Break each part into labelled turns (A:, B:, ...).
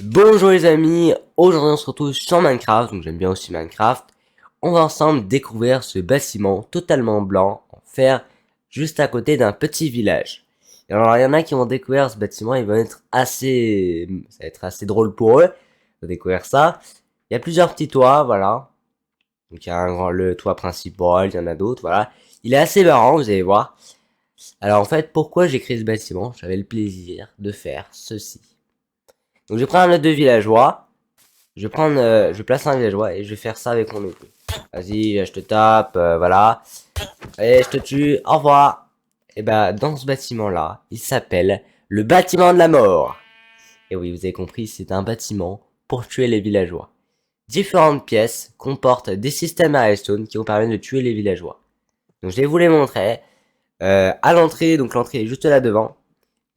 A: Bonjour les amis, aujourd'hui on se retrouve sur Minecraft, donc j'aime bien aussi Minecraft. On va ensemble découvrir ce bâtiment totalement blanc en fer, juste à côté d'un petit village. Et alors il y en a qui vont découvrir ce bâtiment, ça va être assez drôle pour eux de découvrir ça. Il y a plusieurs petits toits, voilà. Donc il y a le toit principal, il y en a d'autres, voilà. Il est assez marrant, vous allez voir. Alors en fait, pourquoi j'ai créé ce bâtiment? J'avais le plaisir de faire ceci. Donc je vais prendre un deux villageois. Je place un villageois et je vais faire ça avec mon épée. Vas-y, je te tape, voilà. Allez, je te tue, au revoir. Et bah, dans ce bâtiment-là, il s'appelle le bâtiment de la mort. Et oui, vous avez compris, c'est un bâtiment pour tuer les villageois. Différentes pièces comportent des systèmes à redstone qui vont permettre de tuer les villageois. Donc je vais vous les montrer. À l'entrée, donc l'entrée est juste là devant.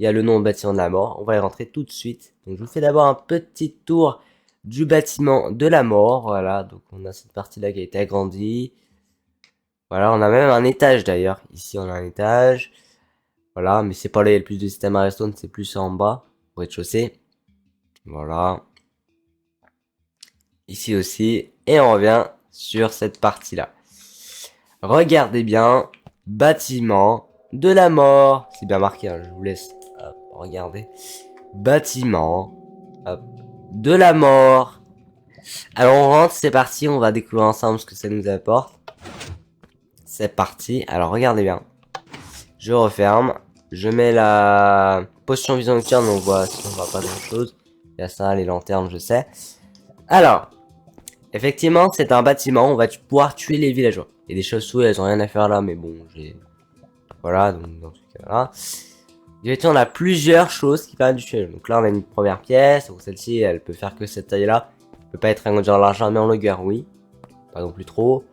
A: Il y a le nom bâtiment de la mort. On va y rentrer tout de suite. Donc je vous fais d'abord un petit tour du bâtiment de la mort. Voilà, donc on a cette partie-là qui a été agrandie. Voilà, on a même un étage d'ailleurs. Ici on a un étage. Voilà, mais c'est pas là il y a le plus de système à redstone, c'est plus en bas, au rez-de-chaussée. Voilà. Ici aussi. Et on revient sur cette partie-là. Regardez bien. Bâtiment de la mort. C'est bien marqué, hein, je vous laisse regarder. Bâtiment. Hop. De la mort. Alors on rentre, c'est parti, on va découvrir ensemble ce que ça nous apporte. C'est parti, alors regardez bien. Je referme. Je mets la potion vision nocturne, on voit si on voit pas grand chose. Il y a ça, les lanternes, je sais. Alors, effectivement, c'est un bâtiment, on va pouvoir tuer les villageois. Et des chauves-souris, elles ont rien à faire là, mais bon, j'ai... Voilà, donc dans ce cas-là. Effectivement, on a plusieurs choses qui permettent de tuer. Donc là, on a une première pièce, donc celle-ci, elle peut faire que cette taille-là. Elle peut pas être agrandie en largeur, mais en longueur, oui. Pas non plus trop.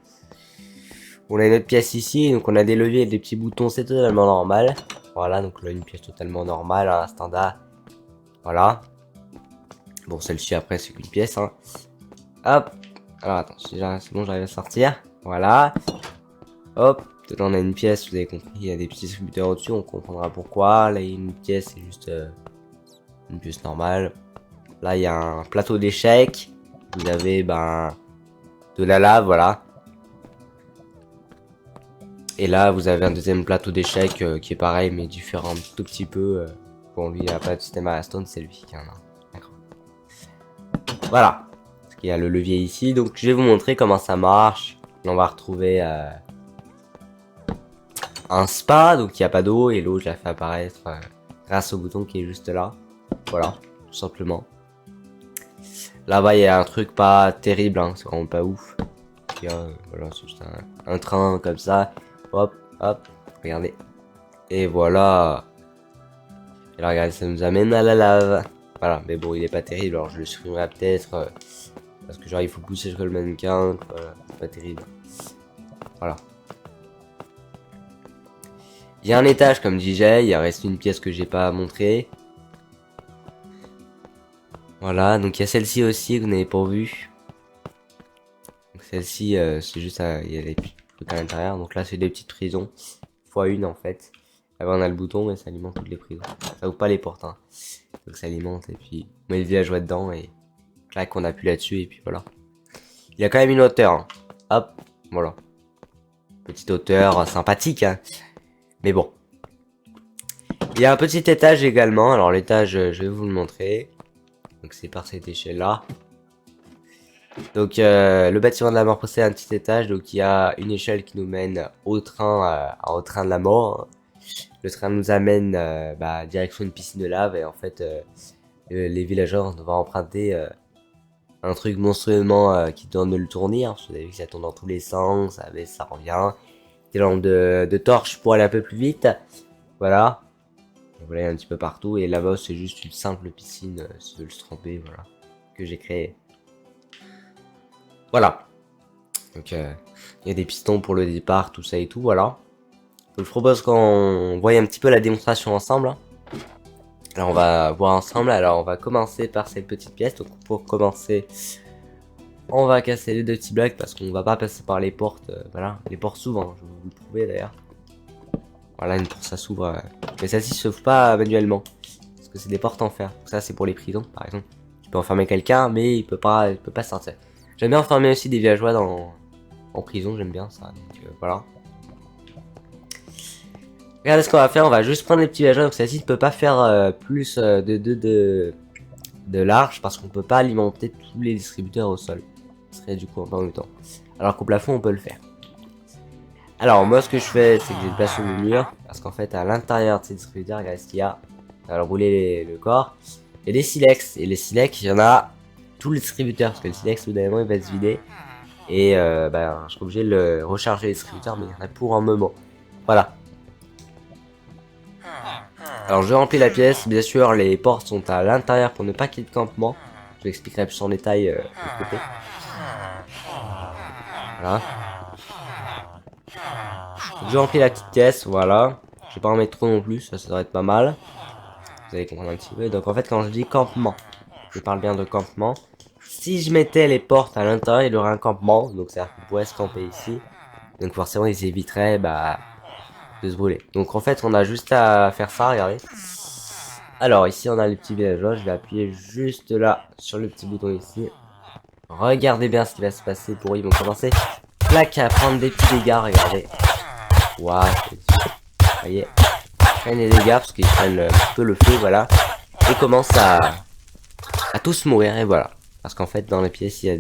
A: On a une autre pièce ici, donc on a des leviers et des petits boutons, c'est totalement normal. Voilà, donc là une pièce totalement normale, hein, standard. Voilà. Bon, celle-ci après c'est qu'une pièce, hein. Hop. Alors attends, c'est bon, j'arrive à sortir. Voilà. Hop. Là on a une pièce, vous avez compris, il y a des petits distributeurs au-dessus, on comprendra pourquoi. Là il y a une pièce, c'est juste une pièce normale. Là il y a un plateau d'échecs. Vous avez de la lave, voilà. Et là, vous avez un deuxième plateau d'échecs qui est pareil, mais différent un tout petit peu. Bon, lui, il n'a pas de système à la stone, c'est lui qui en a. D'accord. Voilà. Parce qu'il y a le levier ici. Donc, je vais vous montrer comment ça marche. On va retrouver un spa. Donc, il n'y a pas d'eau. Et l'eau, je la fais apparaître grâce au bouton qui est juste là. Voilà, tout simplement. Là-bas, il y a un truc pas terrible. Hein, c'est vraiment pas ouf. Voilà, c'est juste un train comme ça. Hop, hop, regardez. Et voilà. Et là, regardez, ça nous amène à la lave. Voilà, mais bon, il est pas terrible. Alors, je le supprimerai peut-être. Parce que, genre, il faut pousser sur le mannequin. Voilà, c'est pas terrible. Voilà. Il y a un étage, comme disais. Il reste une pièce que j'ai pas montrée. Voilà, donc il y a celle-ci aussi que vous n'avez pas vue. Celle-ci, c'est juste, il y a des trucs à l'intérieur. Donc là, c'est des petites prisons. Fois une, en fait. Là, on a le bouton, mais ça alimente toutes les prisons. Ça ouvre pas les portes, hein. Donc ça alimente, et puis on met le villageois dedans, et clac, on appuie là-dessus, et puis voilà. Il y a quand même une hauteur, hein. Hop, voilà. Petite hauteur sympathique, hein. Mais bon. Il y a un petit étage également. Alors l'étage, je vais vous le montrer. Donc c'est par cette échelle-là. Donc le bâtiment de la mort possède un petit étage. Donc il y a une échelle qui nous mène au train de la mort. Le train nous amène direction une piscine de lave. Et en fait, les villageois vont emprunter un truc monstrueusement qui tourne le tourner. Hein, parce que vous avez vu que ça tourne dans tous les sens. Ça baisse, ça revient. Des lampes de torche pour aller un peu plus vite. Voilà. Voilà, un petit peu partout. Et là-bas, c'est juste une simple piscine, si vous voulez se tromper, voilà, que j'ai créé. Voilà. Donc, il y a des pistons pour le départ, tout ça et tout, voilà. Donc, je propose qu'on voie un petit peu la démonstration ensemble. Hein. Alors, on va voir ensemble. Alors, on va commencer par cette petite pièce. Donc, pour commencer, on va casser les deux petits blocs parce qu'on va pas passer par les portes. Voilà, les portes s'ouvrent, hein, je vais vous le prouver d'ailleurs. Voilà, une porte ça s'ouvre. Mais celle-ci s'ouvre pas manuellement. Parce que c'est des portes en fer. Donc ça c'est pour les prisons par exemple. Tu peux enfermer quelqu'un, mais il peut pas sortir. J'aime bien enfermer aussi des villageois en prison, j'aime bien ça. Donc, voilà. Regardez ce qu'on va faire, on va juste prendre les petits villageois. Donc celle-ci ne peut pas faire plus de large parce qu'on peut pas alimenter tous les distributeurs au sol. Ce serait du coup en même temps. Alors qu'au plafond, on peut le faire. Alors moi, ce que je fais, c'est que j'ai placé le mur parce qu'en fait, à l'intérieur de ces distributeurs, regardez ce qu'il y a. Alors rouler le corps. Il y a des silex et les silex, il y en a tous les distributeurs parce que le silex, au bout d'un moment, il va se vider. Et je suis obligé de le recharger les distributeurs, mais il y en a pour un moment. Voilà. Alors je remplis la pièce, bien sûr les portes sont à l'intérieur pour ne pas qu'il y ait de campement. Je vous expliquerai plus en détail de côté. Voilà. Donc, je remplis la petite pièce, voilà. Je vais pas en mettre trop non plus, ça devrait être pas mal. Vous allez comprendre un petit peu. Donc en fait quand je dis campement, je parle bien de campement. Si je mettais les portes à l'intérieur, il y aurait un campement. Donc c'est-à-dire qu'on pourrait se camper ici. Donc forcément ils éviteraient de se brûler. Donc en fait on a juste à faire ça, regardez. Alors ici on a les petits villageois, je vais appuyer juste là sur le petit bouton ici. Regardez bien ce qui va se passer pour eux, ils vont commencer plaque à prendre des petits dégâts, regardez. Waouh, vous voyez, ils prennent des dégâts parce qu'ils prennent un petit peu le feu, voilà. Ils commencent à tous mourir et voilà. Parce qu'en fait dans les pièces il y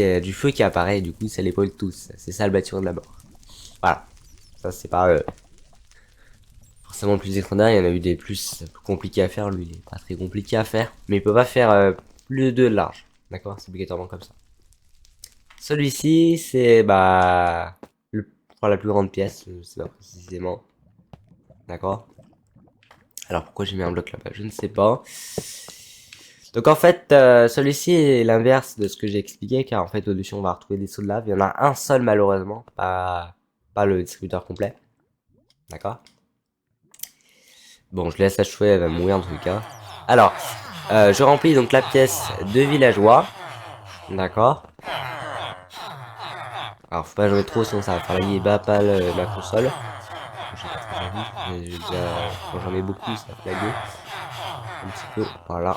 A: a du feu qui apparaît et du coup ça les brûle tous. C'est ça le bâtiment de la mort. Voilà. Ça c'est pas forcément le plus extraordinaire, il y en a eu des plus compliqués à faire, lui il est pas très compliqué à faire, mais il peut pas faire plus de large, d'accord, c'est obligatoirement comme ça. Celui-ci c'est la plus grande pièce, je sais pas précisément, d'accord. Alors pourquoi j'ai mis un bloc là-bas, je ne sais pas. Donc en fait celui-ci est l'inverse de ce que j'ai expliqué, car en fait au-dessus on va retrouver des sauts de lave, il y en a un seul malheureusement, pas le distributeur complet, d'accord. Bon, je laisse achever, elle va mourir en tout cas. Alors, je remplis donc la pièce de villageois. D'accord. Alors, faut pas jouer trop, sinon ça va faire laguer pas la console. Quand j'en mets beaucoup, ça va laguer. Un petit peu, voilà.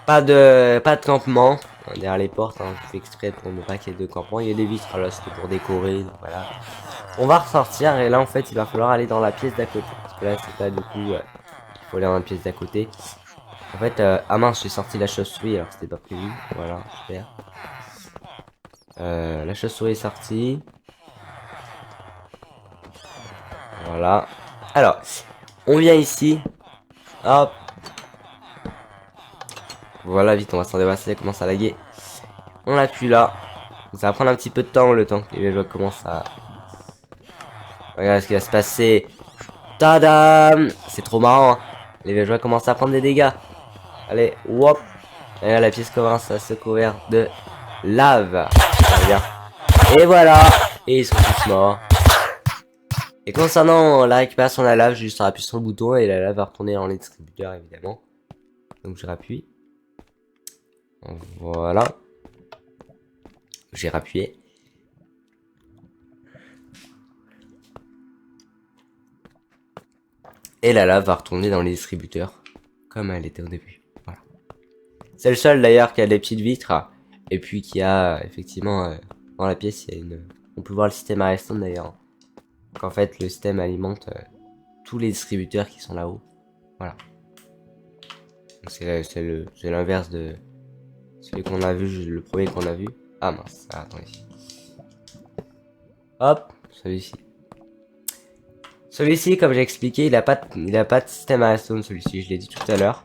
A: Pas de campement derrière les portes, hein. Je fais exprès pour ne pas qu'il y ait de campement. Il y a des vitres, là c'était pour décorer, donc voilà. On va ressortir et là en fait il va falloir aller dans la pièce d'à côté. Parce que là c'est pas du coup, il faut aller dans la pièce d'à côté. En fait, ah mince, j'ai sorti la chauve-souris alors que c'était pas prévu. Voilà, super. La chauve-souris est sortie. Voilà. Alors, on vient ici. Hop. Voilà, vite, on va s'en débarrasser, ça commence à laguer. On appuie là. Ça va prendre un petit peu de temps, le temps que les joueurs commencent à... Regarde ce qui va se passer. Tadam! C'est trop marrant, hein. Les villageois commencent à prendre des dégâts. Allez, hop. Et là, la pièce commence à se couvrir de lave. Bien. Et voilà. Et ils sont tous morts. Et concernant la récupération de la lave, j'ai juste à appuyer sur le bouton et la lave va retourner dans les distributeurs, évidemment. Donc je rappuie. Voilà. J'ai rappuyé. Et la lave va retourner dans les distributeurs, comme elle était au début. Voilà. C'est le seul d'ailleurs qui a des petites vitres. Et puis qui a effectivement dans la pièce, il y a une... On peut voir le système à redstone d'ailleurs. Donc en fait, le système alimente tous les distributeurs qui sont là-haut. Voilà. C'est l'inverse de celui qu'on a vu, le premier qu'on a vu. Ah mince, attendez. Hop, celui-ci. Celui-ci, comme j'ai expliqué, il a pas de système à redstone, celui-ci, je l'ai dit tout à l'heure.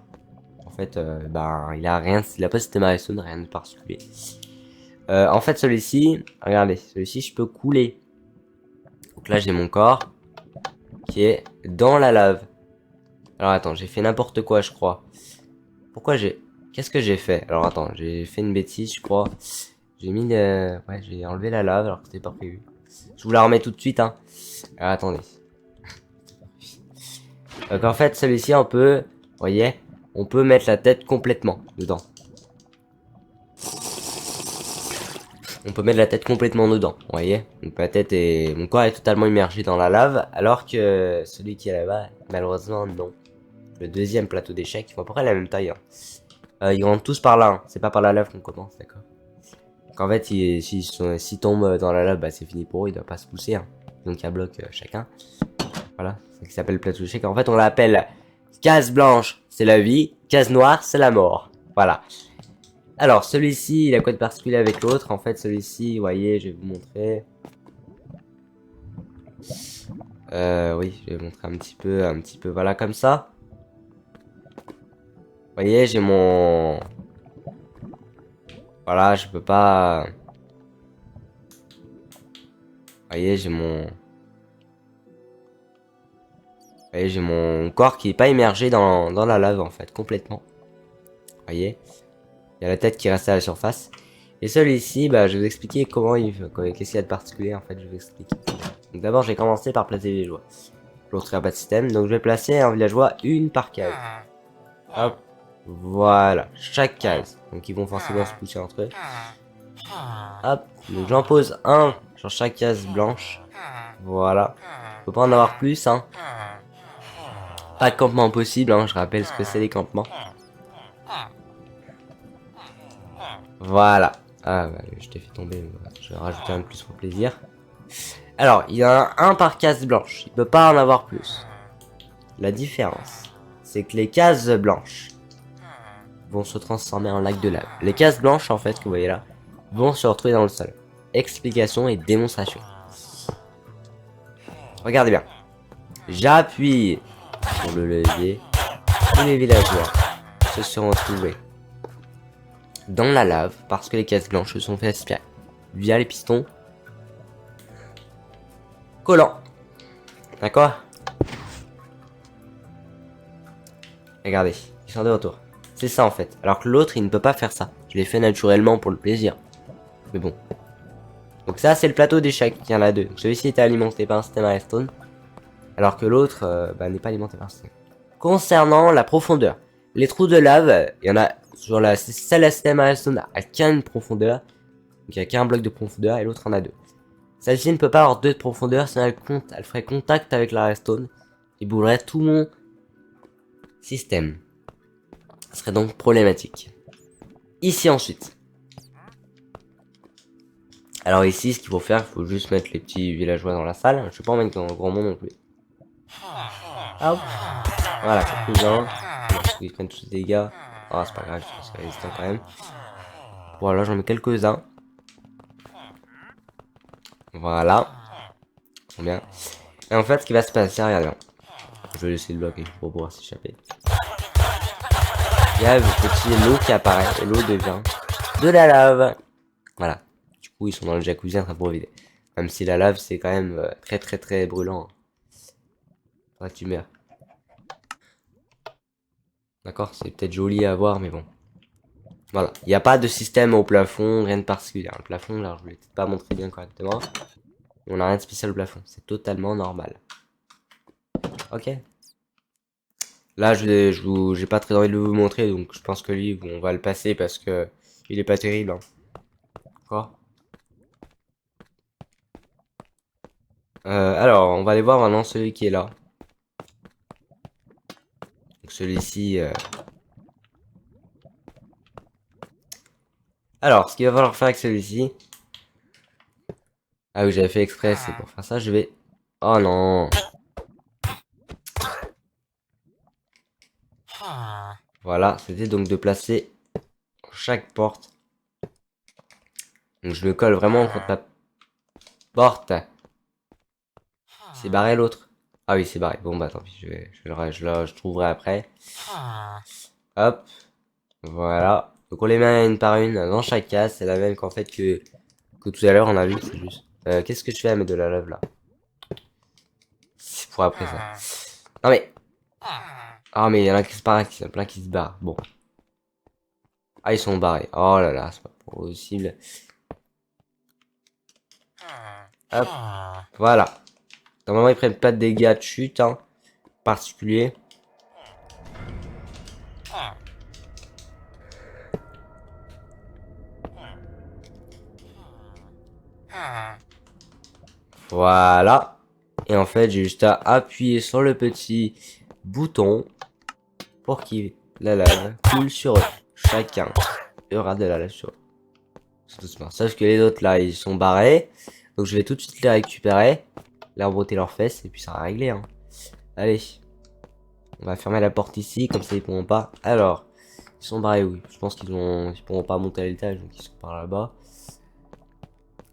A: En fait, il a rien, il a pas de système à redstone, rien de particulier. En fait, celui-ci, regardez, celui-ci, je peux couler. Donc là, j'ai mon corps qui est dans la lave. Alors attends, j'ai fait n'importe quoi, je crois. Pourquoi qu'est-ce que j'ai fait? Alors attends, j'ai fait une bêtise, je crois. J'ai mis ouais, j'ai enlevé la lave alors que c'était pas prévu. Je vous la remets tout de suite, hein. Alors, attendez. Donc en fait, celui-ci, on peut, vous voyez, on peut mettre la tête complètement dedans. On peut mettre la tête complètement dedans, vous voyez. Donc mon corps est totalement immergé dans la lave, alors que celui qui est là-bas, malheureusement, non. le deuxième plateau d'échecs. Ils font à peu près la même taille. Hein. Ils rentrent tous par là. Hein. C'est pas par la lave qu'on commence, d'accord. Donc en fait, s'ils tombent dans la lave, bah, c'est fini pour eux. Ils doivent pas se pousser. Hein. Donc il y a bloc chacun. Voilà, c'est ce qui s'appelle plateau d'échecs. En fait, on l'appelle case blanche, c'est la vie. Case noire, c'est la mort. Voilà. Alors, celui-ci, il a quoi de particulier avec l'autre? En fait, celui-ci, vous voyez, je vais vous montrer. Oui, je vais vous montrer un petit peu, voilà, comme ça. Vous voyez, j'ai mon... Voilà, je peux pas... Vous voyez, j'ai mon... Vous voyez, j'ai mon corps qui est pas immergé dans la lave, en fait, complètement. Vous voyez, il y a la tête qui reste à la surface. Et celui-ci, bah, je vais vous expliquer comment qu'est-ce qu'il y a de particulier, en fait, je vais vous expliquer. Donc d'abord, j'ai commencé par placer les villageois. L'autre, il n'y a pas de système, donc je vais placer un villageois une par case. Hop, voilà, chaque case. Donc ils vont forcément se pousser entre eux. Hop, donc j'en pose un sur chaque case blanche. Voilà. Faut pas en avoir plus, hein. Pas de campement possible, hein. Je rappelle ce que c'est les campements. Voilà. Ah, bah, je t'ai fait tomber. Je vais rajouter un de plus pour plaisir. Alors, il y a un par case blanche. Il peut pas en avoir plus. La différence, c'est que les cases blanches vont se transformer en lac de lave. Les cases blanches, en fait, que vous voyez là, vont se retrouver dans le sol. Explication et démonstration. Regardez bien. J'appuie sur le levier. Tous les villageois se sont retrouvés dans la lave parce que les cases blanches se sont fait aspirer via les pistons collants. D'accord? Regardez, ils sont de retour. C'est ça en fait. Alors que l'autre, il ne peut pas faire ça. Je l'ai fait naturellement pour le plaisir. Mais bon. Donc ça, c'est le plateau d'échecs. Il y en a deux. Celui-ci était alimenté par un système à redstone. Alors que l'autre n'est pas alimenté par un système. Concernant la profondeur. Les trous de lave, il y en a sur la celle à système à redstone a qu'une profondeur. Donc il n'y a qu'un bloc de profondeur et l'autre en a deux. Celle-ci ne peut pas avoir deux de profondeur, sinon elle ferait contact avec la redstone. Et boulerait tout mon système. Ce serait donc problématique. Ici ensuite. Alors ici, ce qu'il faut faire, il faut juste mettre les petits villageois dans la salle. Je vais pas en mettre dans le grand monde non plus. Hop. Voilà, quelques-uns. Ils prennent tous les dégâts. Ah, c'est pas grave, c'est résistant quand même. Voilà, j'en mets quelques-uns. Voilà. Ils sont bien. Et en fait, ce qui va se passer, regardez. Je vais laisser le bloc pour pouvoir s'échapper. Il y a le petit lot qui apparaît. Et l'eau devient de la lave. Voilà. Du coup, ils sont dans le jacuzzi en train de vider. Même si la lave, c'est quand même très brûlant. Faudrait que tu meurs. D'accord, c'est peut-être joli à voir, mais bon. Voilà. Il n'y a pas de système au plafond, rien de particulier. Le plafond, là, je voulais peut-être pas montrer bien correctement. On n'a rien de spécial au plafond. C'est totalement normal. Ok. Là, j'ai pas très envie de vous montrer, donc je pense que lui, on va le passer parce que il est pas terrible. Hein. D'accord. Alors, on va aller voir maintenant celui qui est là. Donc celui-ci. Alors, ce qu'il va falloir faire avec celui-ci. Ah oui, j'avais fait exprès, c'est pour faire ça. Je vais. Oh non. Voilà, c'était donc de placer chaque porte. Donc je le colle vraiment contre la porte. C'est barré l'autre. Ah oui, c'est barré. Bon bah tant pis, je trouverai après. Hop. Voilà. Donc on les met une par une dans chaque case. C'est la même qu'en fait que tout à l'heure on a vu. C'est juste. Qu'est-ce que je fais à mettre de la lave là? C'est pour après ça. Non mais. Ah mais il y en a qui se barrent, il y en a plein qui se barrent. Bon. Ah ils sont barrés. Oh là là, c'est pas possible. Hop. Voilà. Normalement ils prennent pas de dégâts de chute, hein. Particulier. Voilà. Et en fait, j'ai juste à appuyer sur le petit bouton. pour qui la lave coule sur eux. Chacun aura de la lave sur eux. C'est tout smart. Sauf que les autres là, ils sont barrés. Donc je vais tout de suite les récupérer, leur botter leurs fesses et puis ça va régler. Hein. Allez. On va fermer la porte ici, comme ça ils pourront pas. Alors, ils sont barrés où? Je pense ils pourront pas monter à l'étage, donc ils sont par là-bas.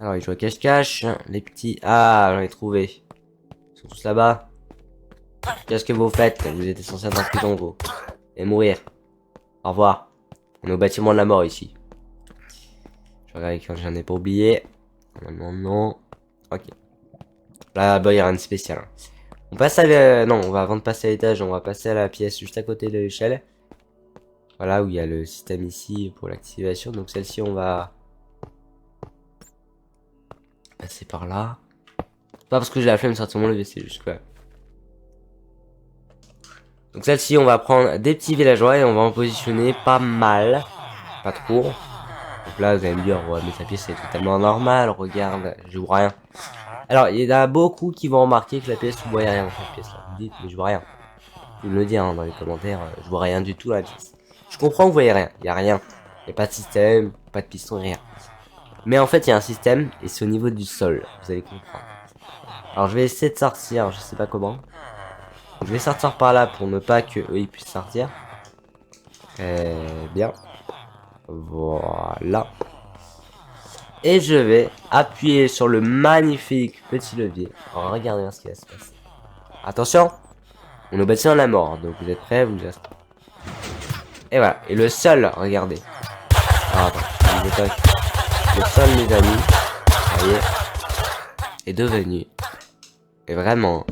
A: Alors ils jouent à cache-cache. Les petits. Ah, j'en ai trouvé. Ils sont tous là-bas. Qu'est-ce que vous faites? Vous étiez censé être en prison, gros. Et mourir. Au revoir. On est au bâtiment de la mort ici. Je regarde quand j'en ai pas oublié. Normalement, non. Ok. Là-bas, il n'y a rien de spécial. Hein. On passe à... non, avant de passer à l'étage, on va passer à la pièce juste à côté de l'échelle. Voilà, où il y a le système ici pour l'activation. Donc celle-ci, on va... passer par là. Pas parce que j'ai la flemme de sortir mon levier, c'est juste que... Donc celle-ci, on va prendre des petits villageois et on va en positionner pas mal. Pas trop. Donc là, vous allez me dire, ouais, mais sa pièce c'est totalement normal, regarde, je vois rien. Alors, il y en a beaucoup qui vont remarquer que la pièce, vous voyez rien dans cette pièce là. Vous dites, mais je vois rien. Vous me le dire hein, dans les commentaires, je vois rien du tout dans la pièce. Je comprends que vous voyez rien, il y a rien. Il n'y a pas de système, pas de piston, rien. Mais en fait, il y a un système et c'est au niveau du sol, vous allez comprendre. Alors, je vais essayer de sortir, je sais pas comment. Je vais sortir par là pour ne pas que eux ils puissent sortir. Très bien. Voilà. Et je vais appuyer sur le magnifique petit levier. Alors, regardez bien ce qui va se passer. Attention, on est au bâtiment de la mort. Donc vous êtes prêts, vous me dites. Et voilà. Et le sol, regardez. Ah, attends, le sol, mes amis, ça y est devenu. Et vraiment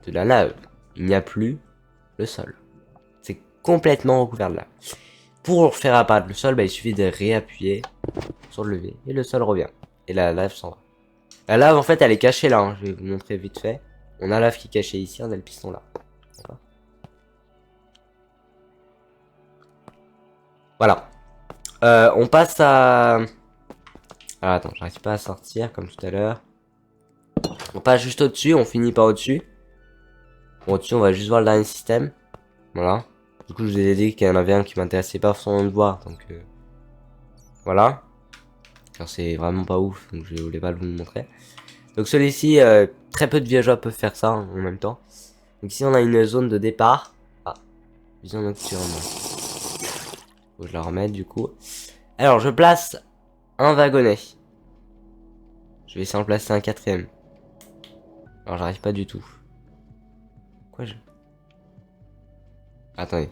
A: de la lave. Il n'y a plus le sol. C'est complètement recouvert de lave. Pour faire apparaître le sol, bah, il suffit de réappuyer sur le levier et le sol revient. Et la lave s'en va. La lave, en fait, elle est cachée là. Hein. Je vais vous montrer vite fait. On a la lave qui est cachée ici, on a le piston là. Voilà. On passe à... Ah, attends, j'arrive pas à sortir comme tout à l'heure. On passe juste au-dessus, on finit par au-dessus. Bon, au-dessus, on va juste voir le dernier système. Voilà. Du coup, je vous ai dit qu'il y en avait un qui m'intéressait pas forcément de voir, donc... Voilà. Alors, c'est vraiment pas ouf, donc je voulais pas vous le montrer. Donc celui-ci, très peu de villageois peuvent faire ça hein, en même temps. Donc ici, on a une zone de départ. Ah, vision nocturne. Faut que je la remette du coup. Alors, je place un wagonnet. Je vais essayer d'en placer un quatrième. Alors, j'arrive pas du tout. Quoi je... Attendez.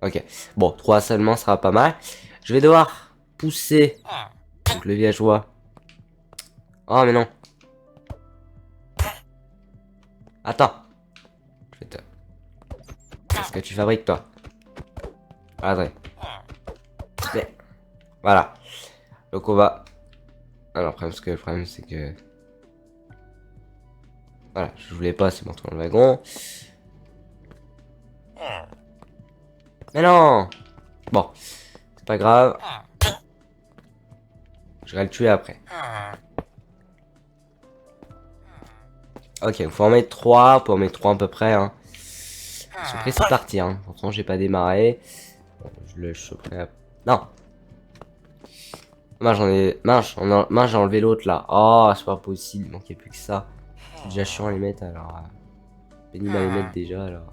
A: Ok. Bon, 3 seulement sera pas mal. Je vais devoir pousser donc, le villageois. Oh, mais non. Attends. Je vais te... Qu'est-ce que tu fabriques, toi? Attends. Mais... Voilà. Donc, on va... Alors, le problème, c'est que... Voilà, je voulais pas, c'est maintenant le wagon. Mais non! Bon, c'est pas grave. Je vais le tuer après. Ok, il faut en mettre 3, pour en mettre 3 à peu près. Hein. Ils sont pressés de partir. Hein. Pourtant, j'ai pas démarré. Bon, je le choperai après. Non! Mince, j'ai enlevé l'autre là. Oh, c'est pas possible, il manquait plus que ça. C'est déjà chiant à les mettre alors. Pénible à les mettre déjà alors.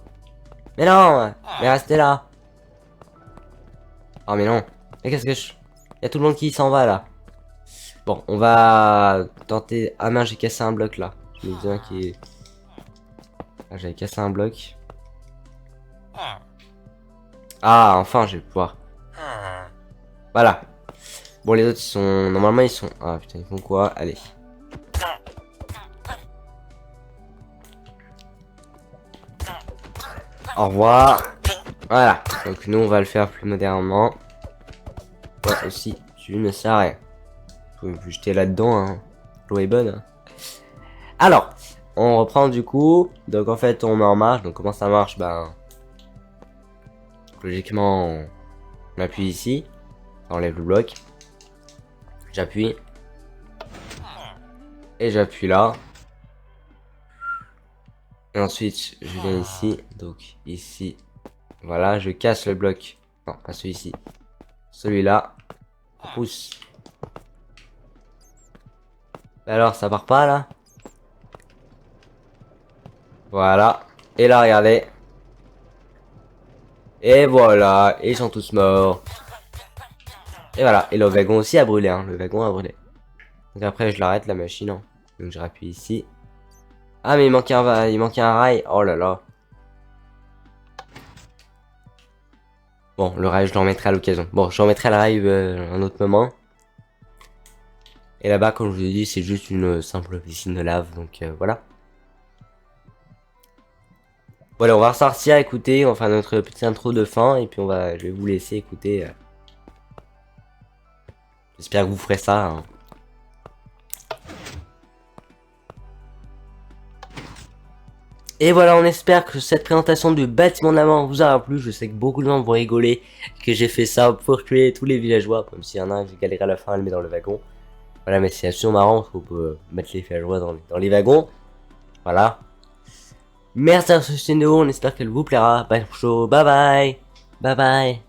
A: Mais non! Mais restez là! Oh, mais non! Mais qu'est-ce que je. Il y a tout le monde qui s'en va là. Bon, on va tenter. Ah mince, j'ai cassé un bloc là. Je me disais qui est. Ah, j'avais cassé un bloc. Ah, enfin, je vais pouvoir. Voilà. Bon, les autres, ils sont... Normalement, ils sont... Ah, putain, ils font quoi? Allez. Au revoir. Voilà. Donc, nous, on va le faire plus modernement. Toi aussi, tu ne sais rien. Faut me jeter là-dedans, hein. L'eau est bonne, hein. Alors, on reprend du coup. Donc, en fait, on met en marche. Donc, comment ça marche? Ben... Logiquement, on appuie ici. On enlève le bloc. J'appuie. Et j'appuie là. Et ensuite, je viens ici. Donc, ici. Voilà, je casse le bloc. Non, pas celui-ci. Celui-là. Pousse. Alors, ça part pas, là? Voilà. Et là, regardez. Et voilà. Et ils sont tous morts. Et voilà. Et le wagon aussi a brûlé, hein. Le wagon a brûlé. Donc après, je l'arrête, la machine. Hein. Donc, je rappuie ici. Ah, mais il manquait un rail. Oh là là. Bon, le rail, je le remettrai à l'occasion. Bon, je remettrai le rail un autre moment. Et là-bas, comme je vous ai dit, c'est juste une simple piscine de lave. Donc, voilà. Voilà, on va ressortir, écouter, on va faire notre petite intro de fin. Et puis, je vais vous laisser écouter. J'espère que vous ferez ça. Hein. Et voilà, on espère que cette présentation du bâtiment de la mort vous aura plu. Je sais que beaucoup de gens vont rigoler que j'ai fait ça pour tuer tous les villageois. Même s'il y en a un qui galère à la fin à le mettre dans le wagon. Voilà, mais c'est absolument marrant qu'on peut mettre les villageois dans les wagons. Voilà. Merci à cette vidéo, on espère qu'elle vous plaira. Bye bye. Bye bye.